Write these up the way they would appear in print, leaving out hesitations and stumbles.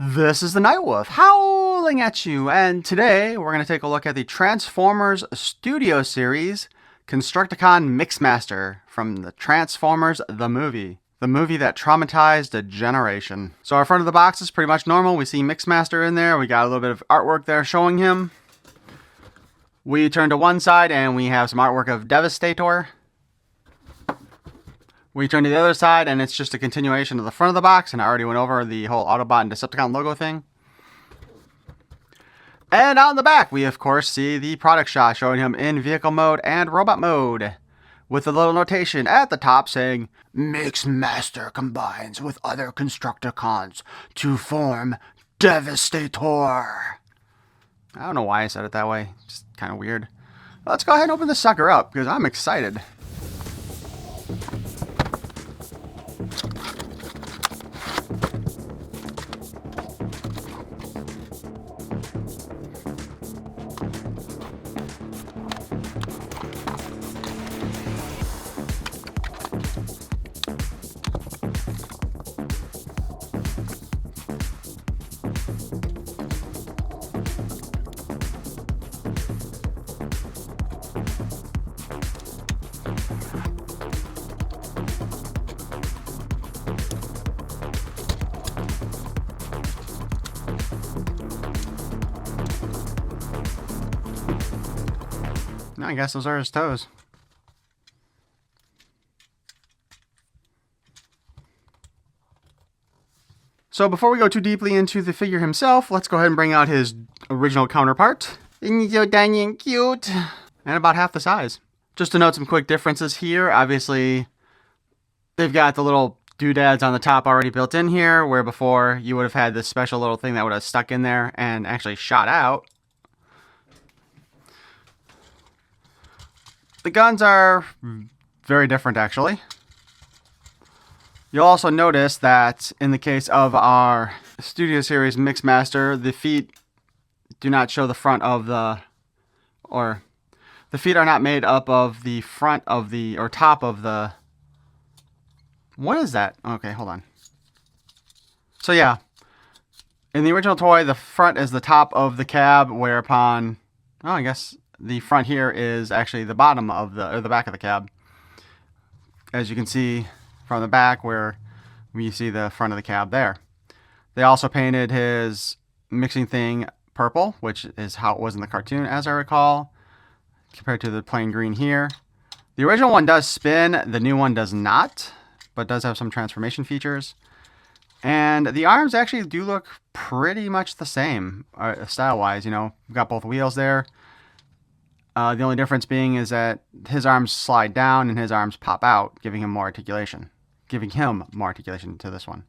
This is the Nightwolf howling at you, and today we're going to take a look at the Transformers Studio Series Constructicon Mixmaster from the Transformers the movie that traumatized a generation. So our front of the box is pretty much normal. We see Mixmaster in there. We got a little bit of artwork there showing him. We turn to one side and we have some artwork of Devastator. We turn to the other side, and it's just a continuation of the front of the box, and I already went over the whole Autobot and Decepticon logo thing. And on the back, we of course see the product shot showing him in vehicle mode and robot mode, with a little notation at the top saying, Mixmaster combines with other Constructicons to form Devastator. I don't know why I said it that way, just kind of weird. Let's go ahead and open this sucker up, because I'm excited. I guess those are his toes. So before we go too deeply into the figure himself, let's go ahead and bring out his original counterpart. He's so tiny and cute. And about half the size. Just to note some quick differences here. Obviously, they've got the little doodads on the top already built in here, where before you would have had this special little thing that would have stuck in there and actually shot out. The guns are very different, actually. You'll also notice that in the case of our Studio Series Mixmaster, the feet do not show the front of the feet are not made up of the front of the, or top of the, what is that? Okay, hold on. So yeah, in the original toy, the front is the top of the cab, whereupon, oh, I guess the front here is actually the bottom of the back of the cab. As you can see from the back where we see the front of the cab there. They also painted his mixing thing purple, which is how it was in the cartoon, as I recall, compared to the plain green here. The original one does spin, the new one does not, but does have some transformation features. And the arms actually do look pretty much the same, style-wise. You know, we've got both wheels there. The only difference being is that his arms slide down and his arms pop out, giving him more articulation. To this one.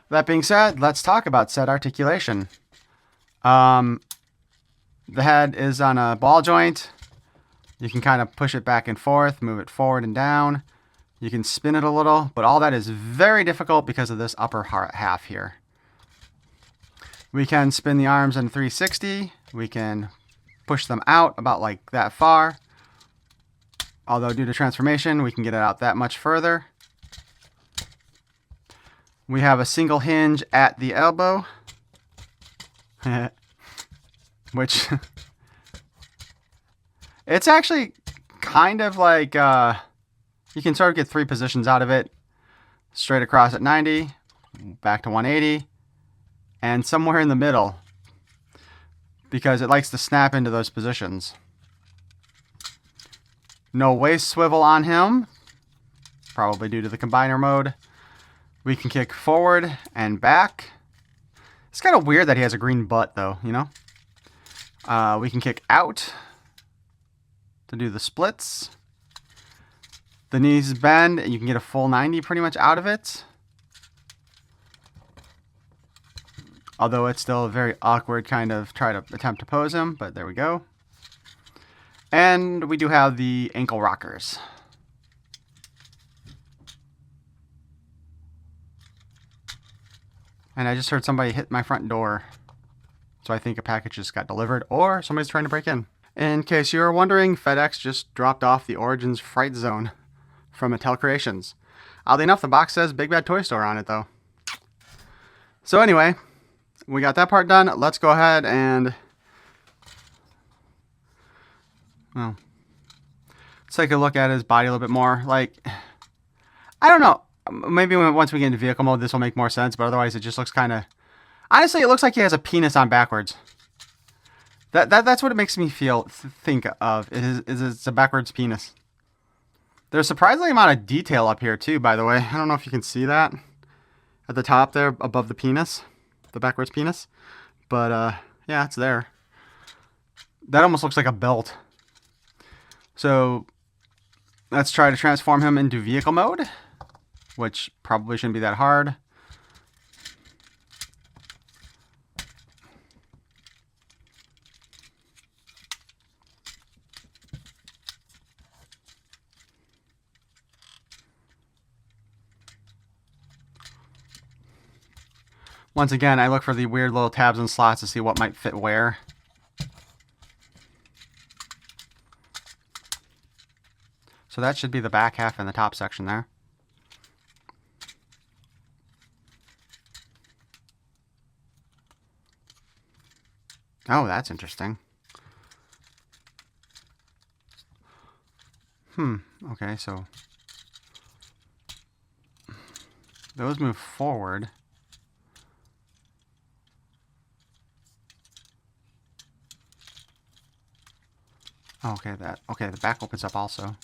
That being said, let's talk about said articulation. The head is on a ball joint. You can kind of push it back and forth, move it forward and down. You can spin it a little, but all that is very difficult because of this upper half here. We can spin the arms in 360. We can push them out about like that far. Although due to transformation, we can get it out that much further. We have a single hinge at the elbow, which it's actually kind of like you can sort of get three positions out of it. Straight across at 90, back to 180, and somewhere in the middle, because it likes to snap into those positions. No waist swivel on him, probably due to the combiner mode. We can kick forward and back. It's kind of weird that he has a green butt, though, you know? We can kick out to do the splits. The knees bend, and you can get a full 90 pretty much out of it. Although it's still a very awkward kind of try to attempt to pose him, but there we go. And we do have the ankle rockers. And I just heard somebody hit my front door. So I think a package just got delivered, or somebody's trying to break in. In case you were wondering, FedEx just dropped off the Origins Fright Zone from Mattel Creations. Oddly enough, the box says Big Bad Toy Store on it, though. So anyway, we got that part done. Let's go ahead and, well, let's take a look at his body a little bit more. Like, I don't know. Maybe once we get into vehicle mode, this will make more sense. But otherwise, it just looks kind of... Honestly, it looks like he has a penis on backwards. That's what it makes me think of. It's a backwards penis. There's a surprising amount of detail up here too, by the way. I don't know if you can see that at the top there above the penis, the backwards penis. But yeah, it's there. That almost looks like a belt. So let's try to transform him into vehicle mode, which probably shouldn't be that hard. Once again, I look for the weird little tabs and slots to see what might fit where. So that should be the back half and the top section there. Oh, that's interesting. Okay, so those move forward. Oh, okay, the back opens up also.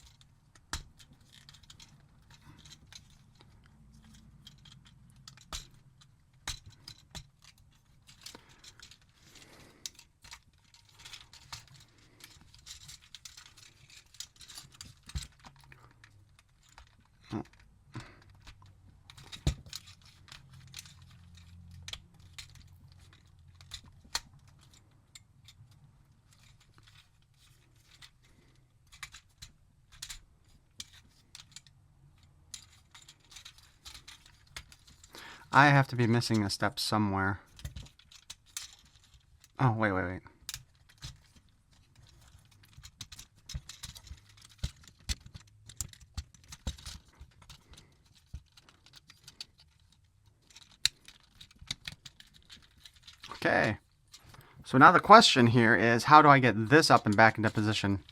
I have to be missing a step somewhere. Oh, wait. Okay. So now the question here is, how do I get this up and back into position?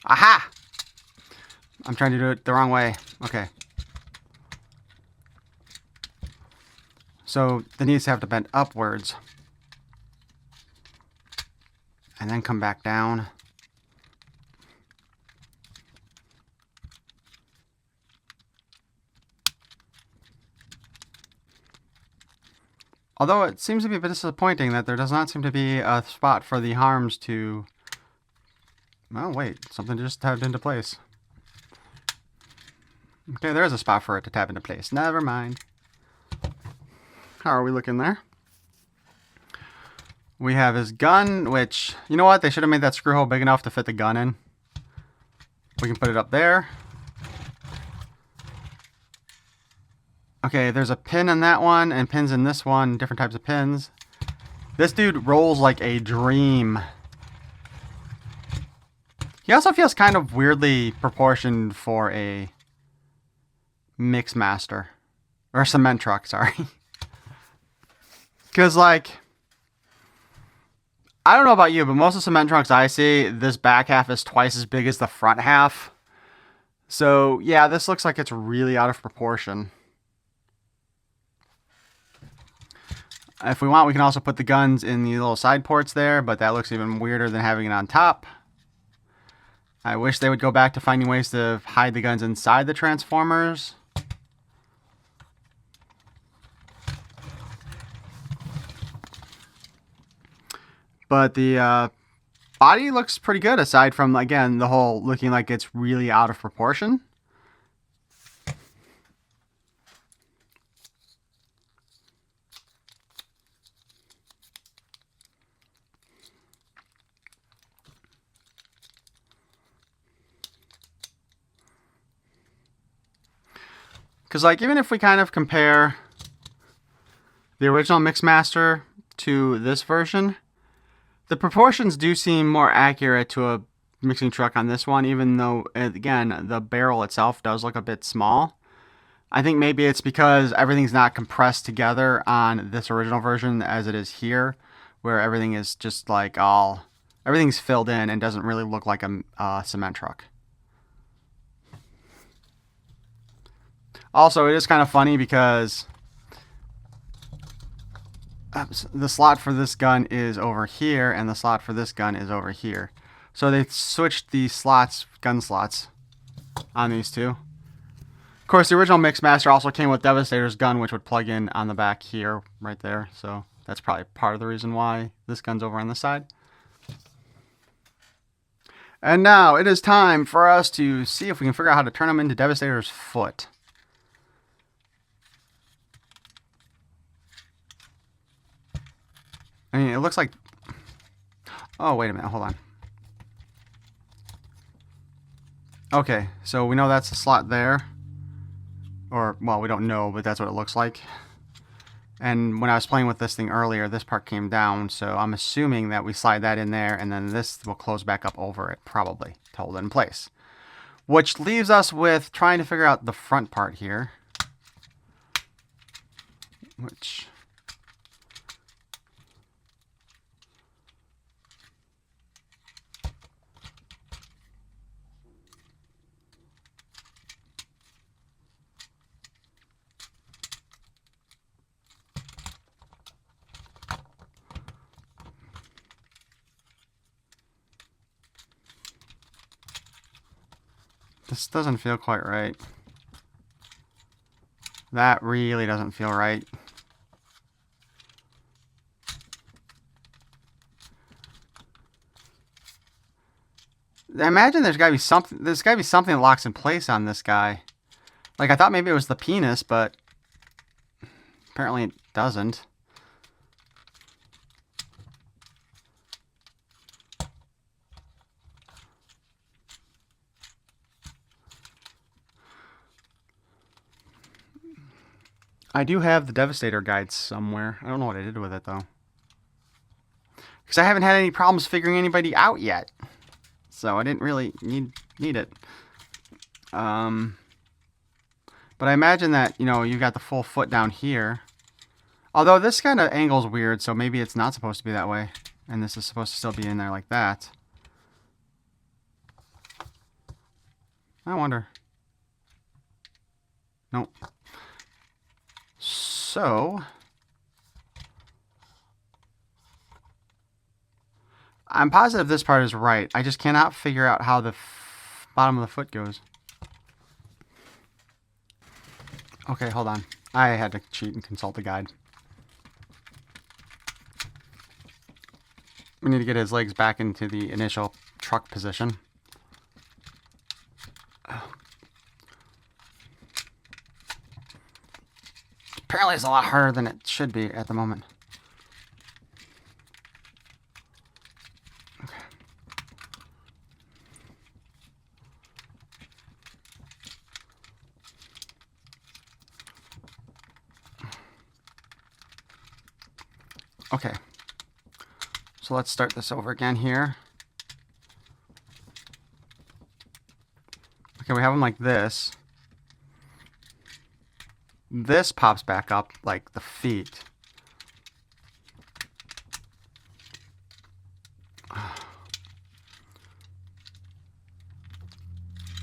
Aha! I'm trying to do it the wrong way. Okay. So the knees have to bend upwards. And then come back down. Although it seems to be a bit disappointing that there does not seem to be a spot for the arms to... Oh, wait. Something just tabbed into place. Okay, there is a spot for it to tab into place. Never mind. How are we looking there? We have his gun, which... You know what? They should have made that screw hole big enough to fit the gun in. We can put it up there. Okay, there's a pin in that one, and pins in this one. Different types of pins. This dude rolls like a dream. He also feels kind of weirdly proportioned for a Mixmaster. Or a cement truck, sorry. Because, like... I don't know about you, but most of the cement trucks I see, this back half is twice as big as the front half. So, yeah, this looks like it's really out of proportion. If we want, we can also put the guns in the little side ports there, but that looks even weirder than having it on top. I wish they would go back to finding ways to hide the guns inside the Transformers. But the body looks pretty good, aside from, again, the whole looking like it's really out of proportion. Because, like, even if we kind of compare the original Mixmaster to this version, the proportions do seem more accurate to a mixing truck on this one, even though, again, the barrel itself does look a bit small. I think maybe it's because everything's not compressed together on this original version as it is here, where everything is just like everything's filled in and doesn't really look like a cement truck. Also, it is kind of funny because the slot for this gun is over here and the slot for this gun is over here. So they switched the slots, gun slots, on these two. Of course, the original Mixmaster also came with Devastator's gun, which would plug in on the back here, right there. So that's probably part of the reason why this gun's over on this side. And now it is time for us to see if we can figure out how to turn him into Devastator's foot. I mean, it looks like... Oh, wait a minute. Hold on. Okay, so we know that's the slot there. Or, well, we don't know, but that's what it looks like. And when I was playing with this thing earlier, this part came down, so I'm assuming that we slide that in there, and then this will close back up over it, probably, to hold it in place. Which leaves us with trying to figure out the front part here. Which... This doesn't feel quite right. That really doesn't feel right. I imagine there's gotta be something that locks in place on this guy. Like, I thought maybe it was the penis, but apparently it doesn't. I do have the Devastator guide somewhere. I don't know what I did with it, though. Because I haven't had any problems figuring anybody out yet. So I didn't really need it. But I imagine that, you know, you've got the full foot down here. Although this kind of angle's weird, so maybe it's not supposed to be that way. And this is supposed to still be in there like that. I wonder. Nope. So, I'm positive this part is right. I just cannot figure out how the bottom of the foot goes. Okay, hold on. I had to cheat and consult the guide. We need to get his legs back into the initial truck position. Apparently it's a lot harder than it should be at the moment. Okay. Okay. So let's start this over again here. Okay, we have them like this. This pops back up like the feet.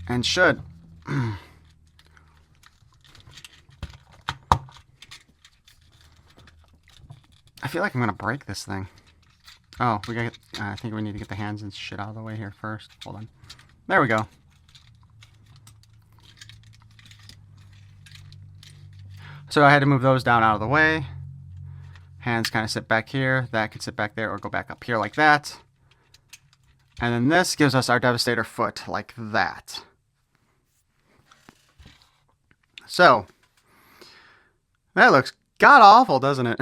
And should. I feel like I'm gonna break this thing. Oh, we gotta get, I think we need to get the hands and shit out of the way here first. Hold on. There we go. So I had to move those down out of the way. Hands kind of sit back here. That could sit back there or go back up here like that. And then this gives us our Devastator foot like that. So, that looks god-awful, doesn't it?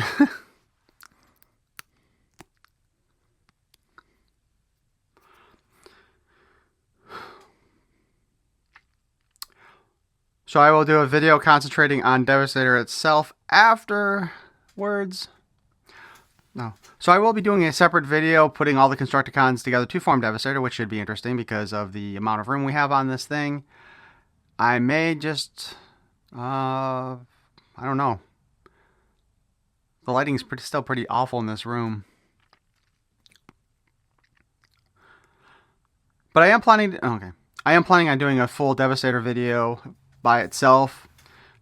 So I will do a video concentrating on Devastator itself afterwards. No. So I will be doing a separate video putting all the Constructicons together to form Devastator, which should be interesting because of the amount of room we have on this thing. I may just, I don't know. The lighting's still pretty awful in this room. But I am planning on doing a full Devastator video by itself.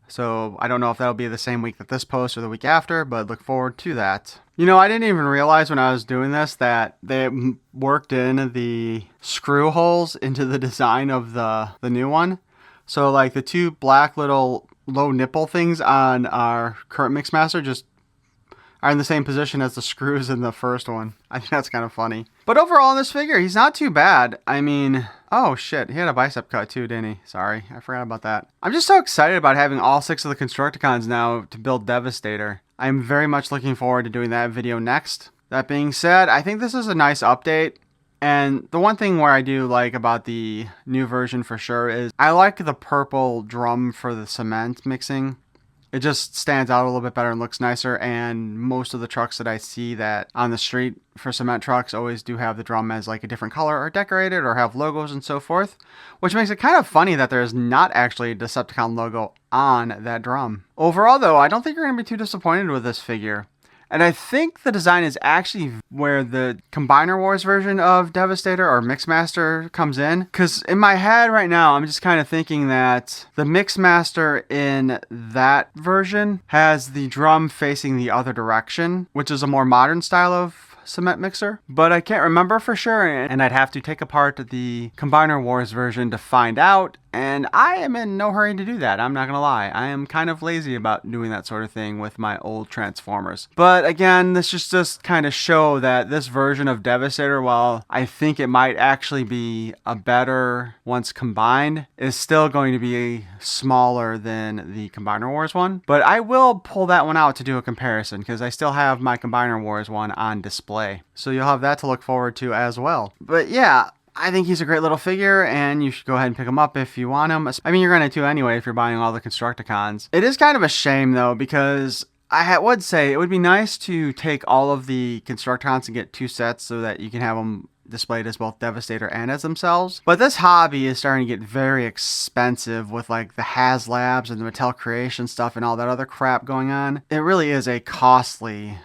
So I don't know if that'll be the same week that this posts or the week after, but look forward to that. You know, I didn't even realize when I was doing this that they worked in the screw holes into the design of the new one. So like the two black little low nipple things on our current Mixmaster just are in the same position as the screws in the first one. I think that's kind of funny. But overall in this figure, he's not too bad. I mean, oh shit, he had a bicep cut too, didn't he? Sorry, I forgot about that. I'm just so excited about having all 6 of the Constructicons now to build Devastator. I'm very much looking forward to doing that video next. That being said, I think this is a nice update. And the one thing where I do like about the new version for sure is I like the purple drum for the cement mixing. It just stands out a little bit better and looks nicer, and most of the trucks that I see that on the street for cement trucks always do have the drum as like a different color or decorated or have logos and so forth, which makes it kind of funny that there's not actually a Decepticon logo on that drum. Overall though, I don't think you're going to be too disappointed with this figure. And I think the design is actually where the Combiner Wars version of Devastator or Mixmaster comes in. Because in my head right now, I'm just kind of thinking that the Mixmaster in that version has the drum facing the other direction, which is a more modern style of cement mixer. But I can't remember for sure, and I'd have to take apart the Combiner Wars version to find out. And I am in no hurry to do that. I'm not going to lie. I am kind of lazy about doing that sort of thing with my old Transformers. But again, this just kind of show that this version of Devastator, while I think it might actually be a better once combined, is still going to be smaller than the Combiner Wars one. But I will pull that one out to do a comparison because I still have my Combiner Wars one on display. So you'll have that to look forward to as well. But yeah, I think he's a great little figure, and you should go ahead and pick him up if you want him. I mean, you're going to anyway if you're buying all the Constructicons. It is kind of a shame, though, because I would say it would be nice to take all of the Constructicons and get 2 sets so that you can have them displayed as both Devastator and as themselves. But this hobby is starting to get very expensive with like the HasLabs and the Mattel Creation stuff and all that other crap going on. It really is a costly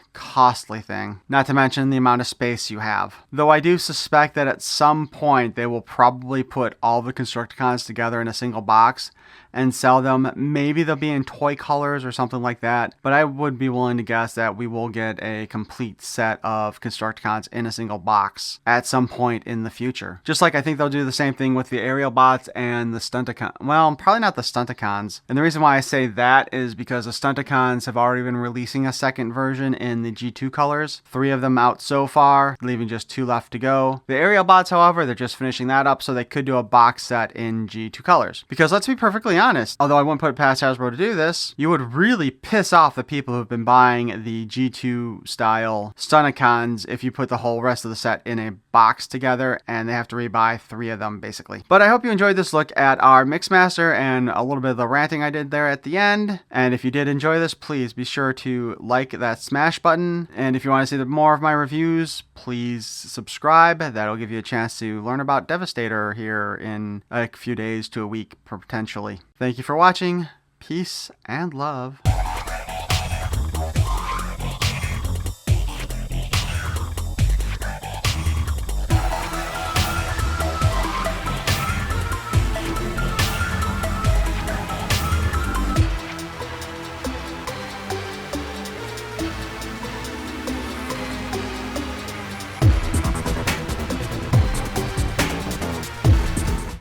thing, not to mention the amount of space you have. Though I do suspect that at some point they will probably put all the Constructicons together in a single box and sell them. Maybe they'll be in toy colors or something like that, but I would be willing to guess that we will get a complete set of Constructicons in a single box at some point in the future. Just like I think they'll do the same thing with the aerial bots and the Stunticons. Well, probably not the Stunticons. And the reason why I say that is because the Stunticons have already been releasing a second version in the G2 colors. 3 of them out so far, leaving just 2 left to go. The aerial bots, however, they're just finishing that up, so they could do a box set in G2 colors. Because let's be perfectly honest, although I wouldn't put it past Hasbro to do this, you would really piss off the people who've been buying the G2 style Stunticons if you put the whole rest of the set in a box together and they have to rebuy 3 of them basically. But I hope you enjoyed this look at our Mixmaster and a little bit of the ranting I did there at the end. And if you did enjoy this, please be sure to like that smash button. And if you want to see more of my reviews, please subscribe. That'll give you a chance to learn about Devastator here in a few days to a week potentially. Thank you for watching. Peace and love.